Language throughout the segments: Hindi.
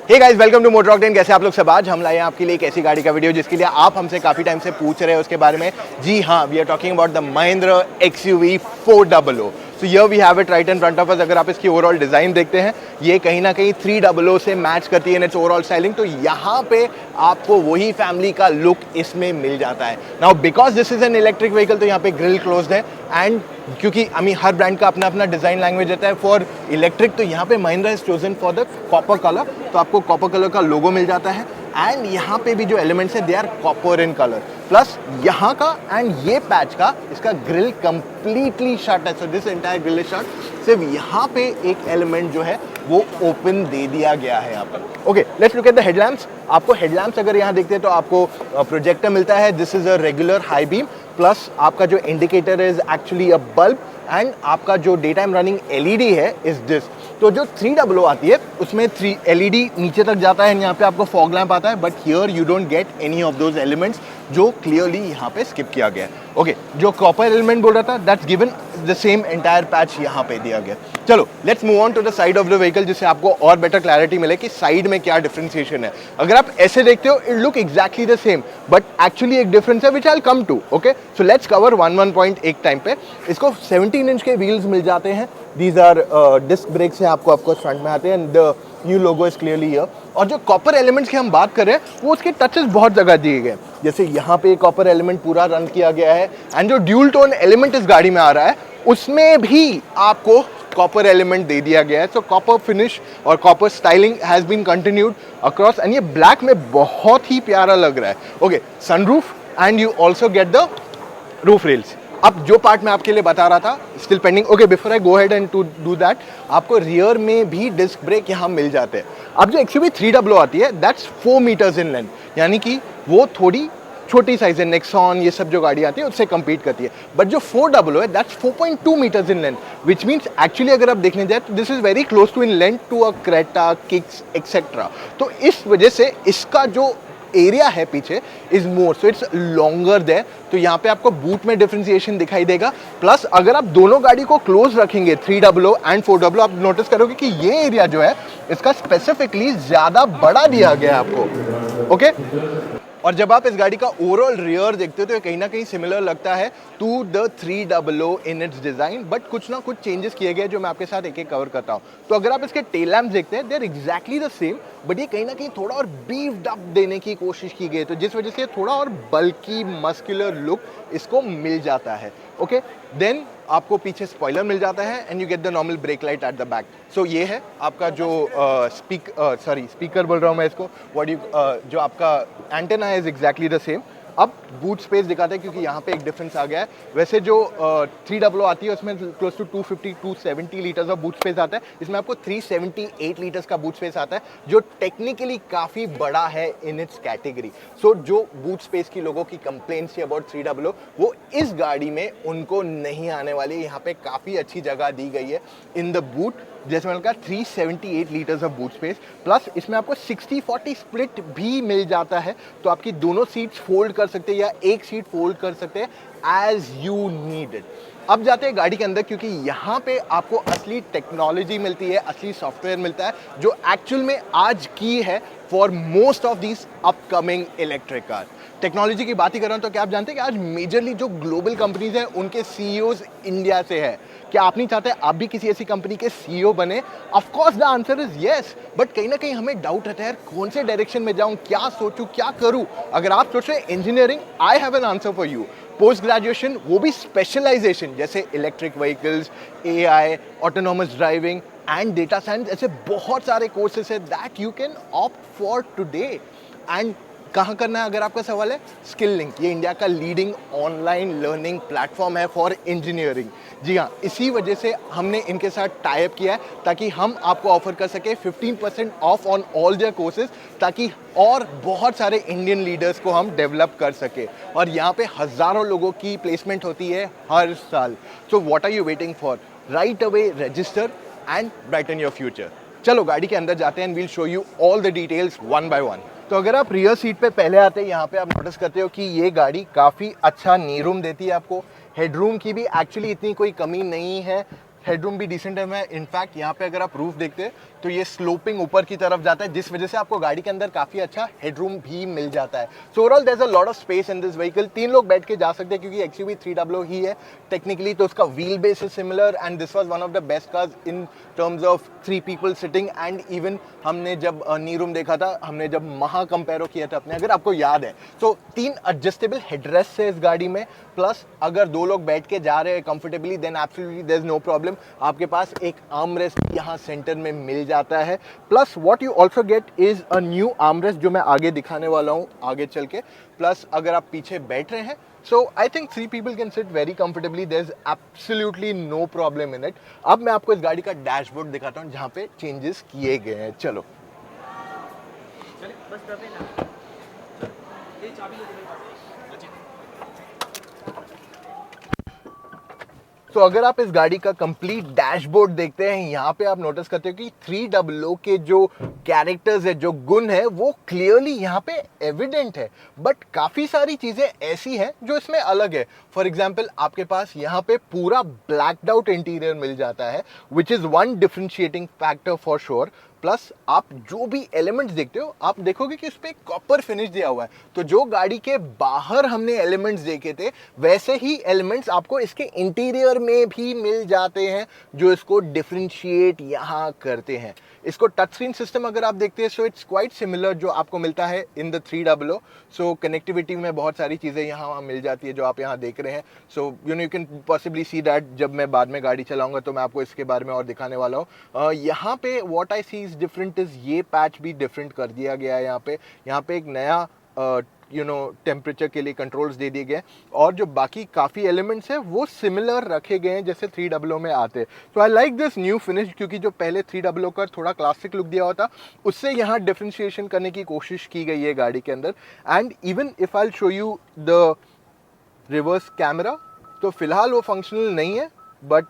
Hey guys, welcome to Motor Octane. कैसे आप लोग सब? आज हम लाए हैं आपके लिए एक ऐसी गाड़ी का वीडियो जिसके लिए आप हमसे काफी टाइम से पूछ रहे हैं उसके बारे में। जी हाँ, we are talking about the Mahindra XUV 400। So here we have it right in front of us. अगर आप इसकी ओवरऑल डिजाइन देखते हैं, ये कहीं ना कहीं 300 से मैच करती है इन इट्स ओवरऑल स्टाइलिंग। तो यहाँ पे आपको वही फैमिली का लुक इसमें मिल जाता है। Now because this is an electric vehicle, तो यहाँ पे ग्रिल क्लोज्ड है एंड क्योंकि हर ब्रांड का अपना अपना डिजाइन लैंग्वेज रहता है फॉर इलेक्ट्रिक, तो यहाँ पे Mahindra is chosen for the copper colour. तो आपको कॉपर कलर का लोगो मिल जाता है एंड यहाँ पे भी जो एलिमेंट्स है they are copper in colour. Plus यहाँ का एंड ये पैच का इसका ग्रिल कंप्लीटली शट है। So this entire grill is shut. सिर्फ यहाँ पे एक एलिमेंट जो है वो ओपन दे दिया गया है यहाँ पर। Okay, let's look at the headlamps. आपको हेडलैम्प्स अगर यहाँ देखते हैं तो आपको प्रोजेक्टर मिलता है। This is a regular high beam. Plus आपका जो indicator is actually a bulb and आपका जो डे टाइम रनिंग LED है इज दिस। तो जो 300 आती है उसमें 3 LED नीचे तक जाता है, यहाँ पे आपको फॉग लैंप आता है, but here you don't get any of those elements जो क्लियरली यहाँ पे स्किप किया गया है। ओके, जो कॉपर एलिमेंट बोल रहा था that's given the same entire patch यहाँ पे दिया गया। चलो let's move on to the side of the vehicle, जिससे आपको और बेटर क्लैरिटी मिले कि साइड में क्या डिफरेंशिएशन है। अगर आप ऐसे देखते हो it look exactly the same, but actually एक डिफरेंस है which I will come to. Okay, so let's cover one point एक टाइम पे। इसको 17 इंच के व्हील्स मिल जाते हैं। दीज आर डिस्क ब्रेक्स हैं, आपको फ्रंट में आते हैं and the new logo is clearly here. और जो कॉपर एलिमेंट्स की हम बात करें वो उसके टचेस बहुत जगह दिए गए, जैसे यहाँ पे कॉपर एलिमेंट पूरा रन किया गया है एंड जो ड्यूल टोन एलिमेंट इस गाड़ी में आ रहा है उसमें भी आपको कॉपर एलिमेंट दे दिया गया है। सो कॉपर फिनिश और copper styling has been continued across and ये ब्लैक में बहुत ही प्यारा लग रहा है। Okay, sunroof and you also get the roof rails. अब जो पार्ट मैं आपके लिए बता रहा था still pending. Okay, before I go head and to do that, आपको रियर में भी डिस्क ब्रेक यहाँ मिल जाते हैं। अब जो XUV 300 आती है दैट्स 4 मीटर्स इन लेंथ, यानी कि वो थोड़ी छोटी साइज है। नेक्सॉन ये सब जो गाड़ी आती है उससे compete करती है। बट जो 400 है that's 4.2 metres in length, which means actually अगर आप देखने जाए तो this is very close to in length to a Creta, Kicks etcetera. तो इस वजह से इसका जो एरिया है पीछे is more, so it's longer there. तो यहाँ पे आपको बूट में डिफरेंशिएशन दिखाई देगा। प्लस अगर आप दोनों गाड़ी को क्लोज रखेंगे 300 एंड 400, आप नोटिस करोगे कि ये एरिया जो है इसका स्पेसिफिकली ज्यादा बड़ा दिया गया है आपको। ओके, और जब आप इस गाड़ी का ओवरऑल रियर देखते हो तो ये कहीं ना कहीं सिमिलर लगता है to the 300 in its design, but कुछ ना कुछ चेंजेस किए गए जो मैं आपके साथ एक एक कवर करता हूँ। तो अगर आप इसके टेल लैम्प्स देखते हैं they are exactly the same, but ये कहीं ना कहीं थोड़ा और बीफ्ड अप देने की कोशिश की गई, तो जिस वजह से थोड़ा और बल्की मस्कुलर लुक इसको मिल जाता है। ओके, देन आपको पीछे स्पॉइलर मिल जाता है and you get the normal brake light at the back. So ये है आपका जो स्पीकर बोल रहा हूँ मैं इसको, जो आपका एंटेना है इज एग्जैक्टली द सेम। अब बूट स्पेस दिखाते हैं क्योंकि यहाँ पे एक डिफरेंस आ गया है। वैसे जो 300 आती है उसमें close to 250-270 litres of boot space आता है, इसमें आपको 378 लीटर्स का बूट स्पेस आता है, जो टेक्निकली काफ़ी बड़ा है इन इट्स कैटेगरी। सो जो बूट स्पेस की लोगों की कंप्लेंट्स थी अबाउट 300 वो इस गाड़ी में उनको नहीं आने वाली। यहाँ पे काफ़ी अच्छी जगह दी गई है इन द बूट, जैसे मैंने कहा 378 litres of boot space. Plus इसमें आपको 60-40 स्प्लिट भी मिल जाता है, तो आपकी दोनों सीट्स फोल्ड कर सकते हैं या एक सीट फोल्ड कर सकते हैं एज यू नीड इट। अब जाते हैं गाड़ी के अंदर, क्योंकि यहाँ पे आपको असली टेक्नोलॉजी मिलती है, असली सॉफ्टवेयर मिलता है जो एक्चुअल में आज की है for most of these upcoming electric car. Technology की बात ही कर रहा हूँ तो क्या आप जानते हैं कि आज मेजरली जो ग्लोबल कंपनीज हैं उनके CEOs इंडिया से है। क्या आप नहीं चाहते आप भी किसी ऐसी कंपनी के CEO बने? Of course the answer is yes, but कहीं ना कहीं हमें डाउट रहता है यार कौन से डायरेक्शन में जाऊं, क्या सोचूं, क्या करूं। अगर आप सोच रहे हैं engineering, I have an answer for you. Post graduation, वो भी स्पेशलाइजेशन, जैसे electric vehicles, AI, autonomous driving and data science, ऐसे बहुत सारे कोर्सेज है that you can opt for today. And कहाँ करना है अगर आपका सवाल है? स्किल लिंक, ये इंडिया का लीडिंग ऑनलाइन लर्निंग प्लेटफॉर्म है फॉर इंजीनियरिंग। जी हाँ, इसी वजह से हमने इनके साथ टाई अप किया है ताकि हम आपको ऑफर कर सके 15% off on all their courses, ताकि और बहुत सारे इंडियन लीडर्स को हम डेवलप कर सके। और यहाँ पे हज़ारों लोगों की प्लेसमेंट होती है हर साल। So what are you waiting for? Right away register and brighten your future. चलो गाड़ी के अंदर जाते हैं and we'll show you all the details one by one. तो अगर आप रियर सीट पे पहले आते हैं, यहाँ पे आप नोटिस करते हो कि ये गाड़ी काफ़ी अच्छा नी रूम देती है आपको। हेडरूम की भी एक्चुअली इतनी कोई कमी नहीं है, हेडरूम भी डिसेंट है। मैं इनफैक्ट यहाँ पे अगर आप रूफ देखते हैं तो ये स्लोपिंग ऊपर की तरफ जाता है, जिस वजह से आपको गाड़ी के अंदर काफ़ी अच्छा हेडरूम भी मिल जाता है। So overall there is a lot of space in this vehicle. 3 लोग बैठ के जा सकते हैं क्योंकि XUV 300 ही है टेक्निकली, तो उसका wheel base is similar and this was one of the best cars in terms of 3 people sitting. And even हमने जब नी रूम देखा था, हमने जब महा कंपेयर किया था अपने, अगर आपको याद है, तो 3 एडजस्टेबल हेडरेस्ट है इस गाड़ी में, प्लस अगर 2 लोग बैठ के जा रहे हैं comfortably then absolutely there is no problem. आपके पास एक आर्म रेस्ट यहाँ सेंटर में मिल जाता है, plus what you also get is a new arm rest जो मैं आगे दिखाने वाला हूँ आगे चल के। प्लस अगर आप पीछे बैठ रहे हैं, so I think 3 people can sit very comfortably. There's absolutely no problem in it. अब मैं आपको इस गाड़ी का डैशबोर्ड दिखाता हूँ जहाँ पे चेंजेस किए गए हैं। चलो बस दबे ना, ये चाबी ले लो। तो अगर आप इस गाड़ी का कंप्लीट डैशबोर्ड देखते हैं, यहाँ पे आप नोटिस करते हो कि 300 के जो कैरेक्टर्स है, जो गुण है, वो क्लियरली यहाँ पे एविडेंट है। बट काफ़ी सारी चीज़ें ऐसी हैं जो इसमें अलग है। फॉर एग्जाम्पल आपके पास यहाँ पे पूरा ब्लैक्ड आउट इंटीरियर मिल जाता है, which is one differentiating factor for sure. Plus आप जो भी एलिमेंट्स देखते हो, आप देखोगे कि उस पर कॉपर फिनिश दिया हुआ है। तो जो गाड़ी के बाहर हमने एलिमेंट्स देखे थे, वैसे ही एलिमेंट्स आपको इसके इंटीरियर में भी मिल जाते हैं, जो इसको डिफरेंशिएट यहाँ करते हैं। इसको टच स्क्रीन सिस्टम अगर आप देखते हैं, सो इट्स क्वाइट सिमिलर जो आपको मिलता है इन द 300। सो कनेक्टिविटी में बहुत सारी चीज़ें यहाँ मिल जाती है जो आप यहाँ देख रहे हैं। So you can possibly see that जब मैं बाद में गाड़ी चलाऊंगा तो मैं आपको इसके बारे में और दिखाने वाला हूँ। यहाँ पे what I see is different is ये पैच भी डिफरेंट कर दिया गया है। यहाँ पे एक नया टेम्परेचर के लिए कंट्रोल्स दे दिए गए, और जो बाकी काफ़ी एलिमेंट्स हैं वो सिमिलर रखे गए हैं जैसे 300 में आते हैं। तो I like this new finish, क्योंकि जो पहले 300 का थोड़ा क्लासिक लुक दिया हुआ था, उससे यहाँ डिफ्रेंशिएशन करने की कोशिश की गई है गाड़ी के अंदर। And even if I show you the reverse camera, तो फिलहाल वो फंक्शनल नहीं है, but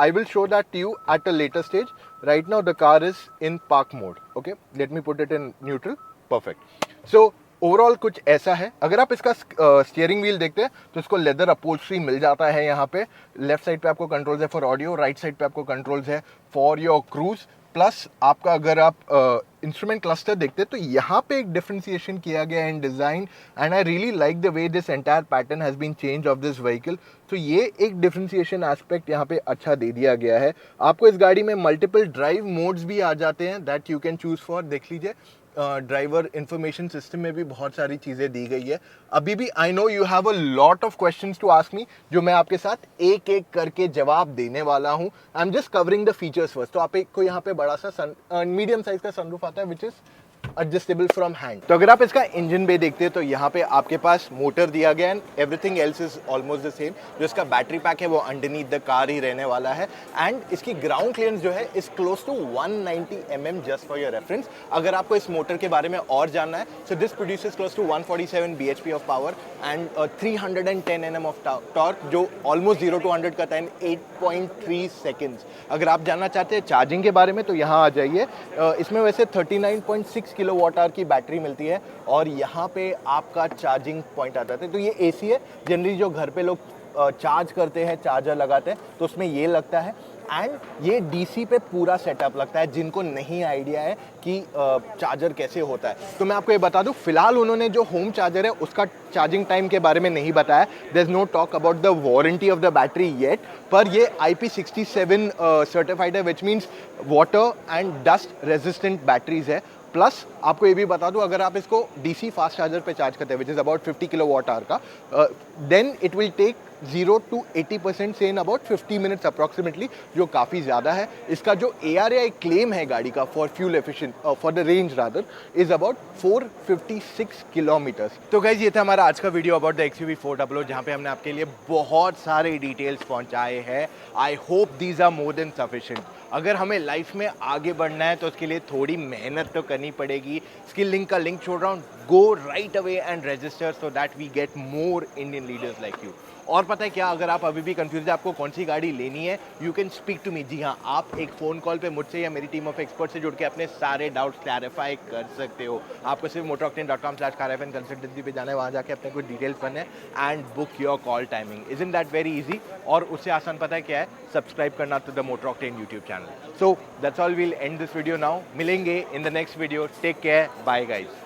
I will show that to you at a later stage. Right now the car is in park mode. Okay, let me put it in neutral. Perfect. So overall कुछ ऐसा है। अगर आप इसका स्टीयरिंग व्हील देखते हैं तो इसको लेदर अपहोल्स्ट्री मिल जाता है। यहाँ पे लेफ्ट साइड पे आपको कंट्रोल्स है फॉर ऑडियो, राइट साइड पे आपको कंट्रोल्स है फॉर योर क्रूज। प्लस आपका अगर आप इंस्ट्रूमेंट क्लस्टर देखते हैं तो यहाँ पे एक डिफरेंशिएशन किया गया है in design, and I really like the way this entire pattern has been change of this vehicle. तो ये एक डिफरेंशिएशन एस्पेक्ट यहाँ पे अच्छा दे दिया गया है। आपको इस गाड़ी में मल्टीपल ड्राइव मोड्स भी आ जाते हैं that you can choose for. देख लीजिए ड्राइवर इंफॉर्मेशन सिस्टम में भी बहुत सारी चीज़ें दी गई है। अभी भी I know you have a lot of questions to ask me, जो मैं आपके साथ एक एक करके जवाब देने वाला हूँ। I am just covering the features first. तो आप एक को यहाँ पे बड़ा सा मीडियम साइज का सनरूफ आता है which is adjustable from hand. तो अगर आप इसका इंजन बे देखते हैं तो यहाँ पे आपके पास मोटर दिया गया है, everything else is almost the same. जो इसका बैटरी पैक है वो अंडरनीथ द कार ही रहने वाला है, एंड इसकी ग्राउंड क्लियरेंस जो है is close to 190 mm just for your reference. अगर आपको इस मोटर के बारे में और जानना है, so this produces close to 147 bhp of power and 310 Nm of torque, जो ऑलमोस्ट 0 to 100 करता है इन 8.3 सेकेंड्स। अगर आप जानना चाहते हैं चार्जिंग के बारे में तो यहाँ आ जाइए। इसमें वैसे 39.6 किलोवाट आवर की बैटरी मिलती है, और यहाँ पे आपका चार्जिंग पॉइंट आता है। तो ये AC है, जनरली जो घर पे लोग चार्ज करते हैं, चार्जर लगाते हैं, तो उसमें ये लगता है। एंड ये DC पे पूरा सेटअप लगता है, जिनको नहीं आइडिया है कि चार्जर कैसे होता है। तो मैं आपको ये बता दूं, फिलहाल उन्होंने जो होम चार्जर है उसका चार्जिंग टाइम के बारे में नहीं बताया। There is no talk about the warranty of the battery yet, पर ये IP67 सर्टिफाइड है, which means water and dust resistant batteries है। प्लस आपको ये भी बता दूं, अगर आप इसको DC फास्ट चार्जर पे चार्ज करते हैं which is about 50 kilowatt hour का, then it will take 0 to 80% से इन अबाउट 50 मिनट्स अप्रॉक्सीमेटली, जो काफ़ी ज़्यादा है। इसका जो ARAI क्लेम है गाड़ी का for fuel efficient, for the range rather, is about 456 kilometres. तो गाइस ये था हमारा आज का वीडियो अबाउट द XUV 400, जहाँ पे हमने आपके लिए बहुत सारे डिटेल्स पहुँचाए हैं। I hope these are more than sufficient. अगर हमें लाइफ में आगे बढ़ना है तो उसके लिए थोड़ी मेहनत तो करनी पड़ेगी। स्किल लिंक का लिंक छोड़ रहा हूँ, go right away and register so that we get more Indian leaders like you. और पता है क्या, अगर आप अभी भी कंफ्यूज है आपको कौन सी गाड़ी लेनी है, you can speak to me. जी हाँ, आप एक फ़ोन कॉल पे मुझसे या मेरी टीम ऑफ एक्सपर्ट से जुड़ के अपने सारे डाउट्स क्लैरिफाई कर सकते हो। आपको सिर्फ motoroctane.com/car कंसल्टेंसी पे जाना है, वहाँ जाके अपने कुछ डिटेल्स भरने हैं and book your call timing. Isn't that very easy? और उससे आसान पता है क्या है, सब्सक्राइब करना to the motor octane YouTube channel. So that's all, we'll end this video now. मिलेंगे in the next video. Take care, bye guys.